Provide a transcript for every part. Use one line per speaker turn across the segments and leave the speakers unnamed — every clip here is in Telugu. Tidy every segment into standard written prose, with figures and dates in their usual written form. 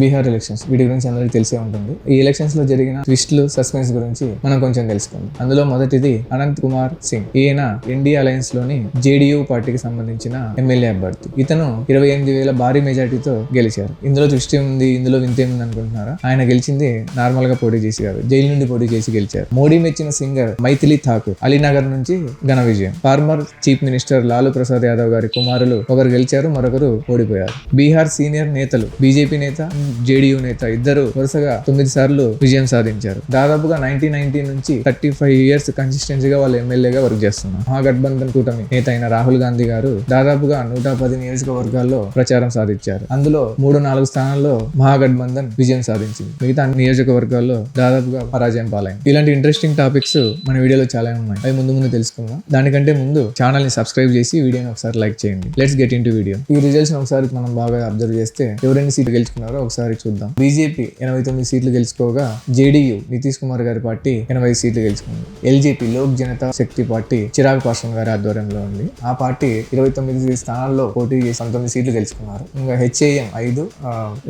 బీహార్ ఎలక్షన్స్ వీటి గురించి అందరికీ తెలిసే ఉంటుంది. ఈ ఎలక్షన్స్ లో జరిగిన ట్విస్ట్లు, సస్పెన్స్ గురించి మనం కొంచెం తెలుసుకుందాం. అందులో మొదటిది అనంత్ కుమార్ సింగ్. ఈయన ఇండియా అలయన్స్ లోని జేడీయూ పార్టీకి సంబంధించిన ఎమ్మెల్యే అభ్యర్థి. ఇతను 28,000 భారీ మెజార్టీతో గెలిచారు. ఇందులో ట్విస్ట్ ఏముంది, ఇందులో వింతేముంది అనుకుంటున్నారా? ఆయన గెలిచింది నార్మల్ గా పోటీ చేసి కాదు, జైలు నుండి పోటీ చేసి గెలిచారు. మోడీ మెచ్చిన సింగర్ మైథిలి ఠాకూర్ అలీనగర్ నుంచి ఘన విజయం. Former chief minister Lalu Prasad Yadav గారి కుమారులు ఒకరు గెలిచారు, మరొకరు ఓడిపోయారు. బీహార్ సీనియర్ నేతలు బీజేపీ నేత, జేడీయూ నేత ఇద్దరు వరుసగా 9 సార్లు విజయం సాధించారు. దాదాపుగా 1990 నుంచి 35 ఇయర్స్ కన్సిస్టెన్సీగా వాళ్ళు ఎమ్మెల్యేగా వర్క్ చేస్తున్నారు. మహాగఠబంధన్ కూటమి నేత అయిన రాహుల్ గాంధీ గారు దాదాపుగా 110 నియోజకవర్గాల్లో ప్రచారం సాధించారు. అందులో 3-4 స్థానాల్లో మహాగఠబంధన్ విజయం సాధించింది. మిగతా నియోజకవర్గాల్లో దాదాపుగా పరాజయం పాలైంది. ఇలాంటి ఇంట్రెస్టింగ్ టాపిక్స్ మన వీడియోలో చాలా ఉన్నాయి. అవి ముందు తెలుసుకుందాం. దానికంటే ముందు ఛానల్ ని సబ్స్క్రైబ్ చేసి వీడియోని ఒకసారి లైక్ చేయండి. Let's get in to video. ఈ రిజల్ట్స్ ఒకసారి మనం బాగా అబ్జర్వ్ చేస్తే ఎవరైనా సీట్లు గెలుచుకున్నారో ఒకసారి చూద్దాం. బీజేపీ 89 సీట్లు గెలుచుకోగా జేడీయూ నితీష్ కుమార్ గారి పార్టీ 80 సీట్లు గెలుచుకుంది. ఎల్జేపీ లోక్ జనతా శక్తి పార్టీ చిరాగ్ పాస్వాన్ గారి ఆధ్వర్యంలో ఉంది. ఆ పార్టీ 29 స్థానాల్లో పోటీ చేసి 19 సీట్లు గెలుచుకున్నారు. ఇంకా హెచ్ఏఎం 5,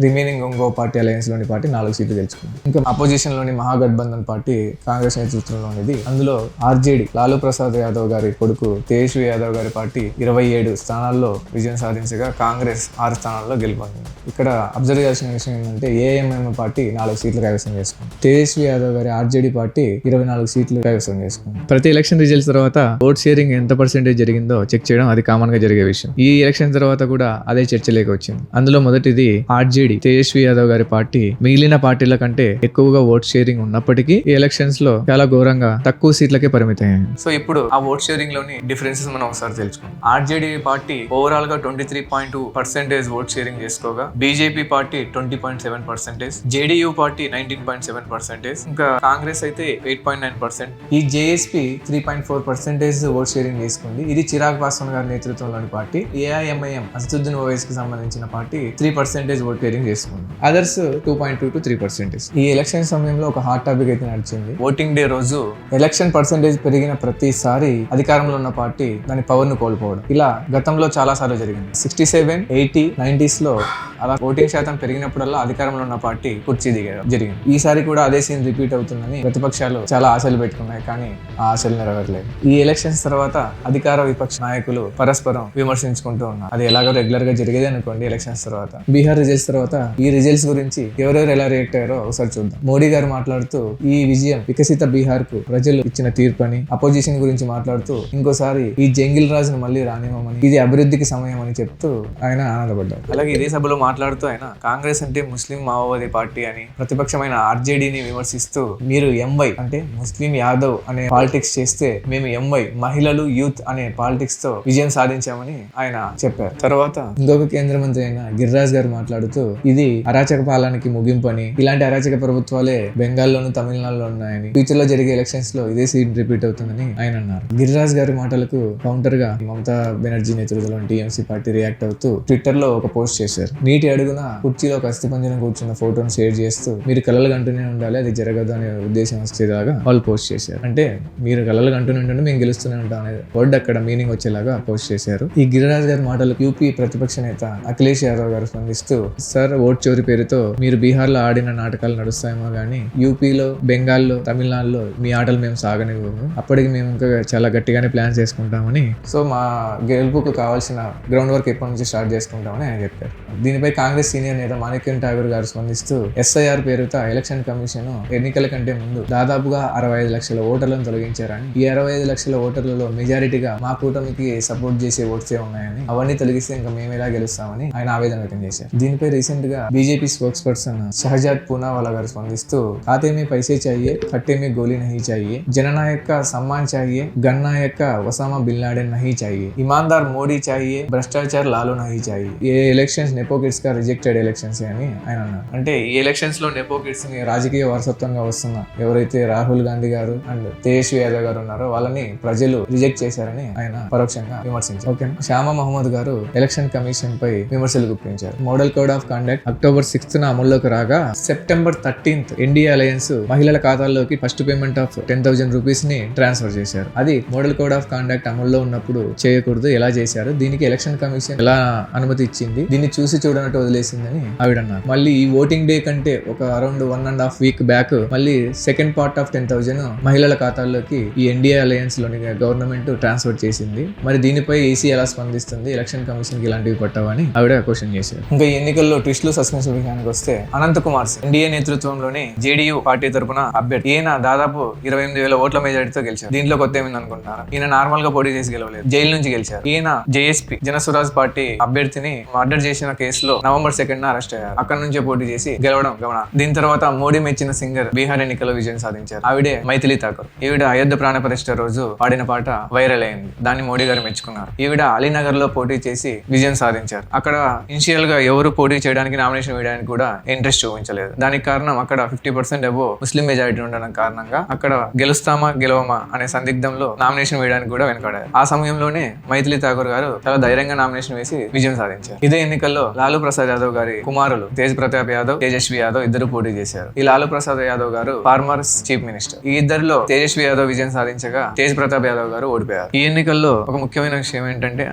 రిమైనింగ్ ఇంకో పార్టీ అలయన్స్ లోని పార్టీ 4 సీట్లు గెలుచుకుంది. ఇంకా అపోజిషన్ లోని మహాగఠబంధన్ పార్టీ కాంగ్రెస్ నేతృత్వంలోనిది. అందులో ఆర్జేడీ లాలూ ప్రసాద్ యాదవ్ గారి కొడుకు తేజస్వి యాదవ్ గారి పార్టీ 27 స్థానాల్లో విజయం సాధించగా కాంగ్రెస్ 6 స్థానాల్లో గెలుపొందింది. ఇక్కడ అబ్జర్వ్ చేయాల్సిన విషయం ఏంటంటే ఏఎంఎం పార్టీ 4 సీట్లు కైవసం చేసుకుంది. తేజస్వి యాదవ్ గారి ఆర్జేడీ పార్టీ 24 సీట్లు కైవసం చేసుకుంది. ప్రతి ఎలక్షన్ రిజల్ట్స్ తర్వాత ఓట్ షేరింగ్ ఎంత పర్సెంటేజ్ జరిగిందో చెక్ చేయడం అది కామన్ గా జరిగే విషయం. ఈ ఎలక్షన్ తర్వాత కూడా అదే చర్చలోకి వచ్చింది. అందులో మొదటిది ఆర్జేడీ తేజస్వి యాదవ్ గారి పార్టీ మిగిలిన పార్టీల కంటే ఎక్కువగా ఓట్ షేరింగ్ ఉన్నప్పటికీ ఈ ఎలక్షన్స్ లో చాలా ఘోరంగా తక్కువ సీట్లకే పరిమితమైంది. సో ఇప్పుడు ఆ ఓట్ షేరింగ్ లోని డిఫరెన్సెస్ మనం ఒకసారి తెలుసుకుందాం. ఆర్జేడీ పార్టీ ఓవరాల్ గా 23.2% ఓట్ షేరింగ్ చేసుకోగా బీజేపీ పార్టీ 20.7%, జేడీయూ పార్టీ 19.7%, ఇంకా కాంగ్రెస్ అయితే 8.9%. ఈ జేఎస్పీ 3.4% ఓట్ షేరింగ్ చేసుకుంది. ఇది చిరాగ్ పాస్వాన్ గారి నేతృత్వంలోని పార్టీ. ఏఐఎంఐఎం అసదుద్దీన్ ఓవైసీ కి సంబంధించిన పార్టీ 3% ఓట్ షేరింగ్ చేసుకుంది. Others 2.2 to 3%. ఈ ఎలక్షన్ సమయంలో ఒక హాట్ టాపిక్ అయితే నడిచింది. ఓటింగ్ డే రోజు ఎలక్షన్ పర్సెంటేజ్ పెరిగిన ప్రతిసారి అధికారంలో ఉన్న పార్టీ దాని పవర్ ను కోల్పోవడం. ఇలా గతంలో చాలా సార్లు జరిగింది. 67, 80, 90s లో అలా ఓటింగ్ శాతం పెరిగినప్పుడల్లా అధికారంలో ఉన్న పార్టీ కుర్చీ దిగడం జరిగింది. ఈసారి కూడా అదే సీన్ రిపీట్ అవుతుందని ప్రతిపక్షాలు చాలా ఆశలు పెట్టుకున్నాయి, కానీ ఆ ఆశలు నెరవేరలేదు. ఈ ఎలక్షన్స్ తర్వాత అధికార విపక్ష నాయకులు పరస్పరం విమర్శించుకుంటూ ఉన్నారు. అది ఎలాగో రెగ్యులర్ గా జరిగేది అనుకోండి. ఎలక్షన్స్ తర్వాత బీహార్ రిజల్ట్స్ తర్వాత ఈ రిజల్ట్స్ గురించి ఎవరెవరు ఎలా రియాక్ట్ అయ్యారో ఒకసారి చూద్దాం. మోడీ గారు మాట్లాడుతూ ఈ విజయం వికసిత బీహార్ కు ప్రజలు ఇచ్చిన తీర్పు అని, అపోజిషన్ గురించి మాట్లాడుతూ ఇంకోసారి ఈ జంగిల్ రాజును మళ్ళీ రానివ్వమని, ఇది అభివృద్ధికి సమయం అని చెప్తూ ఆయన ఆనందపడ్డారు. అలాగే ఇదే సభలో మాట్లాడుతూ ఆయన కాంగ్రెస్ అంటే ముస్లిం మావోవాది పార్టీ అని, ప్రతిపక్షమైన ఆర్జేడీని విమర్శిస్తూ మీరు ఎంవై అంటే ముస్లిం యాదవ్ అనే పాలిటిక్స్ చేస్తే మేము ఎంవై మహిళలు యూత్ అనే పాలిటిక్స్ తో విజయం సాధించామని ఆయన చెప్పారు. తర్వాత ఇంకొక కేంద్ర మంత్రి అయిన గిరిరాజ్ గారు మాట్లాడుతూ ఇది అరాచక పాలనకి ముగింపు అని, ఇలాంటి అరాచక ప్రభుత్వాలే బెంగాల్లోను తమిళనాడులో ఉన్నాయని, ఫ్యూచర్ లో జరిగే ఎలక్షన్స్ లో ఇదే సీన్ రిపీట్ అవుతుందని ఆయన అన్నారు. గిరిరాజ్ గారి మాటలకు కౌంటర్ గా మమతా బెనర్జీ నేతృత్వంలోని టీఎంసీ పార్టీ రియాక్ట్ అవుతూ ట్విట్టర్ లో ఒక పోస్ట్ చేశారు. నీటి అడుగున కుర్చీలో కస్తిపంజరం కూర్చున్న ఫోటోను షేర్ చేస్తూ మీరు కలలు కంటూనే ఉండాలి, అది జరగదు అనే ఉద్దేశం వచ్చేలాగా వాళ్ళు పోస్ట్ చేశారు. అంటే మీరు కలలు కంటూనే ఉండండి, మేము గెలుస్తూనే ఉంటాం అనే వర్డ్ అక్కడ మీనింగ్ వచ్చేలాగా పోస్ట్ చేశారు. ఈ గిరిరాజ్ గారి మాటలకు యూపీ ప్రతిపక్ష నేత అఖిలేష్ యాదవ్ గారు స్పందిస్తూ సార్ ఓట్ చోరీ పేరుతో మీరు బీహార్ లో ఆడిన నాటకాలు నడుస్తాయేమో గానీ యూపీలో, బెంగాల్లో, తమిళనాడులో మీ ఆటలు మేము సాగనివ్వము, అప్పటికి మేము ఇంకా చాలా గట్టిగానే ప్లాన్ చేసుకుంటామని, సో మా గెలుపుకు కావాల్సిన గ్రౌండ్ వర్క్ ఎప్పటి నుంచి స్టార్ట్ చేసుకుంటామని ఆయన చెప్పారు. దీనిపై కాంగ్రెస్ సీనియర్ నేత మాణిక్యం ఠాగూర్ గారు స్పందిస్తూ ఎస్ఐఆర్ పేరుతో ఎలక్షన్ కమిషన్ ఎన్నికల కంటే ముందు దాదాపుగా 65 లక్షల ఓటర్లను తొలగించారని, ఈ 65 లక్షల ఓటర్లలో మెజారిటీగా మా కూటమికి సపోర్ట్ చేసే ఓట్సే ఉన్నాయని, అవన్నీ తొలగిస్తే ఇంకా మేము ఎలా గెలుస్తామని ఆయన ఆవేదన వ్యక్తం చేశారు. దీనిపై రీసెంట్ గా BJP spokes person Shahzad Poonawalla గారు స్పందిస్తూ ఖాతే మే పైసే చాహియే, ఖట్టే మే గోలీ నహీ చాహియే, జననాయక్ కా సమ్మాన్ చాహియే, గన్నాయక్ కా ఒసామా బిన్ లాడెన్ నహీ చాహియే, ఇమాన్దార్ మోడీ చాహియే, భ్రష్టాచార్ లాలూ నహీ చాహియే. ఏ ఎలక్షన్స్ నెపో కిడ్స్ గా రిజెక్టెడ్ ఎలక్షన్స్ అని ఆయన అన్నారు. అంటే ఈ ఎలక్షన్స్ లో నెపో కిడ్స్ ని రాజకీయ వారసత్వంగా వస్తున్న ఎవరైతే రాహుల్ గాంధీ గారు అండ్ తేజస్వి యాదవ్ గారు ఉన్నారో వాళ్ళని ప్రజలు రిజెక్ట్ చేశారని ఆయన పరోక్షంగా విమర్శించారు. ఓకే, శ్యామా మహమ్మద్ గారు ఎలక్షన్ కమిషన్ పై విమర్శలు గుప్పించారు. Model code of conduct October 6th అమల్లోకి రాగా September 13th ఎన్డీఏ అలయన్స్ మహిళల ఖాతాల్లోకి ఫస్ట్ పేమెంట్ ఆఫ్ 10,000 రూపీస్ ని ట్రాన్స్ఫర్ చేశారు. అది మోడల్ కోడ్ ఆఫ్ కండక్ట్ అమల్లో ఉన్నప్పుడు చేయకూడదు, ఎలా చేశారు, దీనికి ఎలక్షన్ కమిషన్ ఎలా అనుమతి ఇచ్చింది, దీన్ని చూసి చూడనట్టు వదిలేసిందని ఆవిడ ఆవిడ అన్నారు. మళ్ళీ ఈ ఓటింగ్ డే కంటే ఒక అరౌండ్ 1.5 వీక్ బ్యాక్ మళ్ళీ సెకండ్ పార్ట్ ఆఫ్ 10,000 మహిళల ఖాతాల్లోకి ఈ ఎన్డీఏ అలయన్స్ లోని గవర్నమెంట్ ట్రాన్స్ఫర్ చేసింది. మరి దీనిపై ఈసీ ఎలా స్పందిస్తుంది, ఎలక్షన్ కమిషన్ కి ఇలాంటివి పట్టవని ఆవిడ క్వశ్చన్ చేశారు. ఇంకా ఈ ఎన్నికల్లో ట్విస్టులు సస్పెన్స్ విషయానికి వస్తే అనంత్ కుమార్ సింగ్ ఎన్డీఏ నేతృత్వంలోని జేడీయూ పార్టీ తరపున అభ్యర్థి. ఈయన దాదాపు 28,000 ఓట్ల మెజారిటీతో గెలిచారు. దీంట్లో కొత్త ఏమైంది అనుకుంటున్నారు? ఈయన నార్మల్ గా పోటీ చేసి గెలవలేదు, జైలు నుంచి గెలిచారు. ఈయన జేఎస్పీ జనస్వరాజ్ పార్టీ అభ్యర్థిని మర్డర్ చేసిన కేసులో November 2nd అరెస్ట్ అయ్యారు. అక్కడ నుంచే పోటీ చేసి గెలవడం గమనం. దీని తర్వాత మోడీ మెచ్చిన సింగర్ బీహార్ ఎన్నికల్లో విజయం సాధించారు. ఆవిడే మైథిలి ఠాకూర్. ఈవిడ అయోధ్య ప్రాణ ప్రతిష్ఠ రోజు పాడిన పాట వైరల్ అయింది. దాన్ని మోడీ గారు మెచ్చుకున్నారు. ఈవిడ అలీనగర్ లో పోటీ చేసి విజయం సాధించారు. అక్కడ ఇనిషియల్ గా ఎవరు పోటీ చేయడానికి, నామినేషన్ వేయడానికి కూడా ఇంట్రెస్ట్ చూపించలేదు. దానికి కారణం అక్కడ 50% అబో ముస్లిం మెజారిటీ ఉండడం కారణంగా అక్కడ గెలుస్తామా గెలవమా అనే సందిగ్ధంలో నామినేషన్ వేయడానికి కూడా వెనకాడారు. ఆ సమయంలోనే మైథిలి ఠాకూర్ గారు చాలా ధైర్యంగా నామినేషన్ వేసి విజయం సాధించారు. ఇదే ఎన్నికల్లో లాలూ ప్రసాద్ యాదవ్ గారి కుమారులు తేజ్ ప్రతాప్ యాదవ్, తేజస్వి యాదవ్ ఇద్దరు పోటీ చేశారు. ఈ లాలూ ప్రసాద్ యాదవ్ గారు ఫార్మర్స్ చీఫ్ మినిస్టర్. ఈ ఇద్దరిలో తేజస్వి యాదవ్ విజయం సాధించగా తేజ్ ప్రతాప్ యాదవ్ గారు ఓడిపోయారు. ఈ ఎన్నికల్లో ఒక ముఖ్యమైన విషయం ఏంటంటే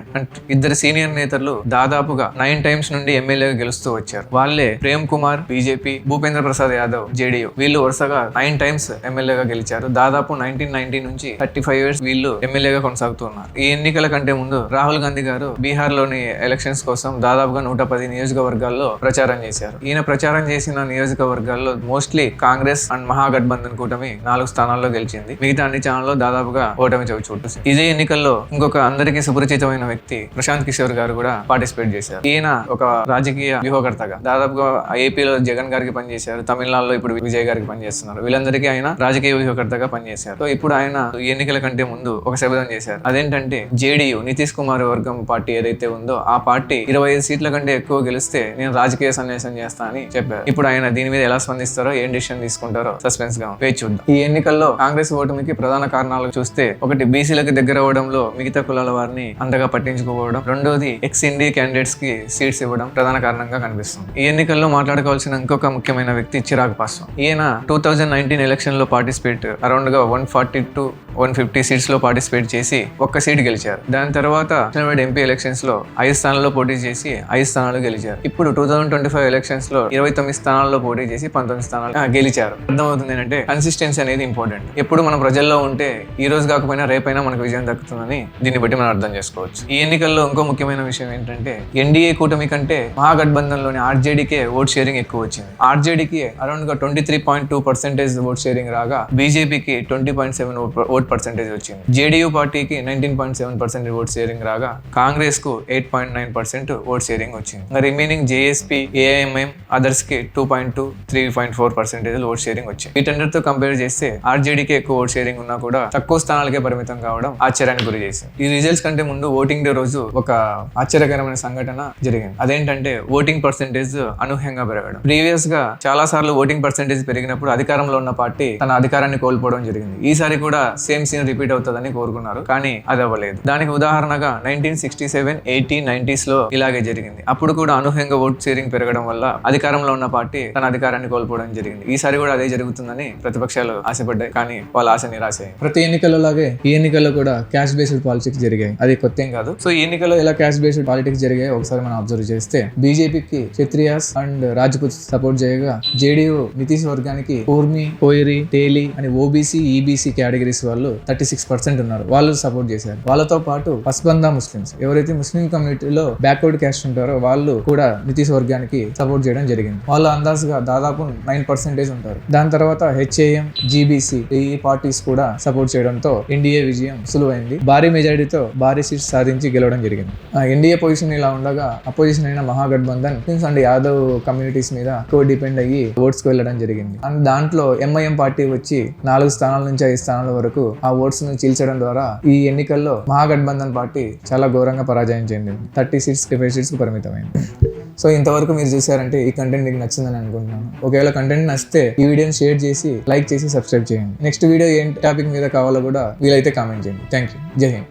ఇద్దరు సీనియర్ నేతలు దాదాపుగా 9 times నుండి ఎమ్మెల్యేగా గెలుస్తూ వచ్చారు. వాళ్ళే ప్రేమ్ కుమార్ బీజేపీ, భూపేంద్ర ప్రసాద్ యాదవ్ జేడీయూ. వీళ్ళు వరుసగా 9 times ఎమ్మెల్యేగా గెలిచారు. దాదాపు 1990 నుంచి 35 years వీళ్ళు ఎమ్మెల్యేగా కొనసాగుతున్నారు. ఈ ఎన్నికల కంటే ముందు రాహుల్ గాంధీ గారు బీహార్ లోని ఎలక్షన్స్ కోసం దాదాపుగా 110 నియోజకవర్గాల్లో ప్రచారం చేశారు. ఈయన ప్రచారం చేసిన నియోజకవర్గాల్లో మోస్ట్లీ కాంగ్రెస్ అండ్ మహాగఠబంధన్ కూటమి 4 స్థానాల్లో గెలిచింది. మిగతా అన్ని ఛానల్లో దాదాపుగా ఓటమి చవిచూస్తుంది. ఇదే ఎన్నికల్లో ఇంకొక అందరికీ సుపరిచితమైన వ్యక్తి ప్రశాంత్ కిషోర్ గారు కూడా పార్టిసిపేట్ చేశారు. ఈయన ఒక రాజకీయ వ్యూహకర్తగా దాదాపుగా ఏపీలో జగన్ గారికి పనిచేశారు, తమిళనాడులో ఇప్పుడు విజయ్ గారికి పనిచేస్తున్నారు. వీళ్ళందరికీ ఆయన రాజకీయ వ్యూహకర్తగా పనిచేశారు. సో ఇప్పుడు ఆయన ఈ ఎన్నికల కంటే ముందు ఒక శపథం చేశారు. అదేంటంటే జేడీయూ నితీష్ కుమార్ వర్గం పార్టీ ఏదైతే ఉందో ఆ పార్టీ 25 సీట్ల కంటే ఎక్కువ గెలిస్తే నేను రాజకీయ సన్యాసం చేస్తా అని చెప్పారు. ఇప్పుడు ఆయన దీని మీద ఎలా స్పందిస్తారో, ఏం డిసిషన్ తీసుకుంటారో సస్పెన్స్ గా వేచి చూద్దాం. ఈ ఎన్నికల్లో కాంగ్రెస్ ఓటమికి ప్రధాన కారణాలు చూస్తే ఒకటి బీసీలకు దగ్గర అవడంలో మిగతా కులాల వారిని అంతగా పట్టించుకోవడం, రెండోది ఎక్స్ ఇండియా క్యాండిడేట్స్ కి సీట్స్ ఇవ్వడం ప్రధాన కారణంగా కనిపిస్తుంది. ఈ ఎన్నికల్లో మాట్లాడుకోవాల్సిన ఇంకొక ముఖ్యమైన వ్యక్తి చిరాగ్ పాస్వాన్. ఈయన 2019 ఎలక్షన్ లో పార్టిసిపేట్ అరౌండ్ గా 140 to 150 సీట్స్ లో పార్టిసిపేట్ చేసి ఒక్క సీట్ గెలిచారు. దాని తర్వాత ఎంపీ ఎలక్షన్స్ లో 5 స్థానాల్లో పోటీ చేసి 5 స్థానాలు గెలిచారు. ఇప్పుడు 2025 ఎలక్షన్స్ లో 29 స్థానాల్లో పోటీ చేసి 19 స్థానాలు గెలిచారు. అర్థమవుతుంది ఏంటంటే కన్సిస్టెన్సీ అనేది ఇంపార్టెంట్. ఎప్పుడు మనం ప్రజల్లో ఉంటే ఈ రోజు కాకపోయినా రేపైనా మనకు విజయం దక్కుతుందని దీన్ని బట్టి మనం అర్థం చేసుకోవచ్చు. ఈ ఎన్నికల్లో ఇంకో ముఖ్యమైన విషయం ఏంటంటే ఎన్డీఏ కూటమి కంటే మహాగఠబంధన్ లోని ఆర్జేడీకే ఓట్ షేరింగ్ ఎక్కువ వచ్చింది. ఆర్జేడీకి అరౌండ్ గా 23.2% ఓట్ షేరింగ్ రాగా బీజేపీకి 20.7 ఓట్ పర్సెంటేజ్ వచ్చింది. జేడీయూ పార్టీకి 19.7% ఓట్ షేరింగ్ రాగా కాంగ్రెస్ కు 8.9% ఓట్ షేరింగ్ వచ్చింది. రిమైనింగ్ జేఎస్పీ, ఏఐఎంఎం అదర్స్ కి 2.2, 3.4% ఓట్ షేరింగ్ వచ్చింది. వీటన్నిటితో కంపేర్ చేస్తే ఆర్జేడీకి ఎక్కువ ఓట్ షేరింగ్ ఉన్నా కూడా తక్కువ స్థానాలకే పరిమితం కావడం ఆశ్చర్యానికి గురి చేసింది. ఈ రిజల్ట్స్ కంటే ముందు ఓటింగ్ డే రోజు ఒక ఆశ్చర్యకరమైన సంఘటన జరిగింది. అదేంటంటే ఓటింగ్ పర్సెంటేజ్ అనూహ్యంగా పెరగడం. ప్రీవియస్ గా చాలా సార్లు ఓటింగ్ పర్సెంటేజ్ పెరిగినప్పుడు అధికారంలో ఉన్న పార్టీ తన అధికారాన్ని కోల్పోవడం జరిగింది. ఈసారి కూడా సేమ్ సీన్ రిపీట్ అవుతుందని కోరుకున్నారు, కానీ అది అవ్వలేదు. దానికి ఉదాహరణగా 1967, 80, 90s లో ఇలాగే జరిగింది. అప్పుడు కూడా అనూహ్యంగా ఓట్ షేరింగ్ పెరగడం వల్ల అధికారంలో ఉన్న పార్టీ తన అధికారాన్ని కోల్పోవడం జరిగింది. ఈసారి కూడా అదే జరుగుతుందని ప్రతిపక్షాలు ఆశపడ్డాయి, కానీ వాళ్ళ ఆశ నిరాశ అయింది. ప్రతి ఎన్నికల్లో లాగే ఈ ఎన్నికల్లో కూడా క్యాష్ బేస్డ్ పాలిటిక్స్ జరిగాయి. అది కొత్త ఏం కాదు. సో ఈ ఎన్నికల్లో ఎలా క్యాష్ బేస్డ్ పాలిటిక్స్ జరిగాయి ఒకసారి మనం అబ్జర్వ్ చేస్తే బీజేపీకి క్షత్రియాస్ అండ్ రాజ్పుత్ సపోర్ట్ చేయగా జేడీయూ నితీష్ వర్గానికి కోర్మి, కోయిరి, తేలి అని ఓబీసీ, ఈబీసీ కేటగిరీస్ వాళ్ళు 36% ఉన్నారు. వాళ్ళు సపోర్ట్ చేశారు. వాళ్ళతో పాటు పస్బందా ముస్లిమ్స్, ఎవరైతే ముస్లిం కమ్యూనిటీలో బ్యాక్వర్డ్ క్యాస్ట్ ఉంటారో వాళ్ళు కూడా నితీష్ వర్గానికి సపోర్ట్ చేయడం జరిగింది. వాళ్ళు అందాజుగా దాదాపు 9% ఉంటారు. దాని తర్వాత హెచ్ఏఎం, జీబీసీ ఈ పార్టీస్ కూడా సపోర్ట్ చేయడంతో ఎన్డీఏ విజయం సులువైంది. భారీ మెజారిటీతో భారీ సీట్స్ సాధించి గెలవడం జరిగింది. ఎన్డీఏ పొజిషన్ ఇలా ఉండగా అపోజిషన్ అయిన Mahagathbandhan Muslims and Yadav communities మీద ఎక్కువ డిపెండ్ అయ్యి ఓట్స్ కు వెళ్ళడం జరిగింది. అండ్ దాంట్లో ఎంఐఎం పార్టీ వచ్చి 4 స్థానాల నుంచి 5 స్థానాల వరకు ఆ ఓట్స్ ను చీల్చడం ద్వారా ఈ ఎన్నికల్లో మహాగఠబంధన్ పార్టీ చాలా ఘోరంగా పరాజయం చెందింది. 30 సీట్స్ 35 సీట్స్ కు పరిమితమైంది. సో ఇంతవరకు మీరు చూసారంటే ఈ కంటెంట్ మీకు నచ్చిందని అనుకుంటున్నాను. ఒకవేళ కంటెంట్ నచ్చితే ఈ వీడియోని షేర్ చేసి, లైక్ చేసి, సబ్స్క్రైబ్ చేయండి. నెక్స్ట్ వీడియో ఏం టాపిక్ మీద కావాలో కూడా వీలైతే కామెంట్ చేయండి. Thank you. జై హింద్.